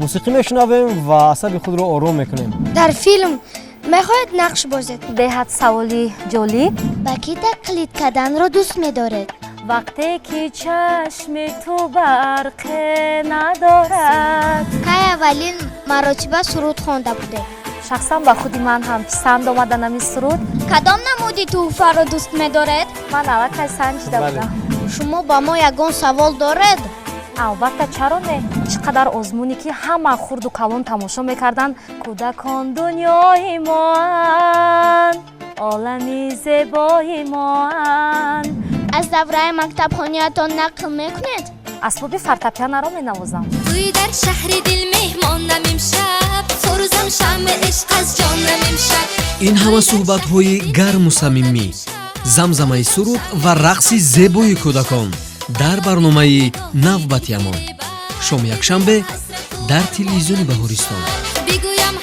موسیقی میشنویم و عصب خود رو آروم میکنیم. در فیلم میخواید نقش بازید؟ بهت سوالی جالب. با کی تقلید کردن رو دوست میدارید؟ وقتی که چشم تو برق ندارد. که اولین مراتبه سرود خونده بوده؟ شخصا با خودی من هم پسند آمده نمی سرود. کدام نمودی توفه رو دوست میدارید؟ من اول سنجیده بودم. شما با ما یگان سوال دارید؟ البته چرا نه؟ چقدر آزمونی که همه خرد و کلان تماشا میکردن. کودکان دنیای ما اند، عالمی زیبای ما اند. از دوره مکتب خانیتان نقل میکنید؟ اسباب فورتپیانو رو مینوازم. توی در شهر دل مهمانم امشب، سرزم شمع عشق از جانم امشب. این همه صحبت‌های گرم و صمیمی، زمزمه سرود و رقص زیبای کودکان در برنامه نوبت یمان شام یکشنبه در تلویزیون بهارستان. بگویم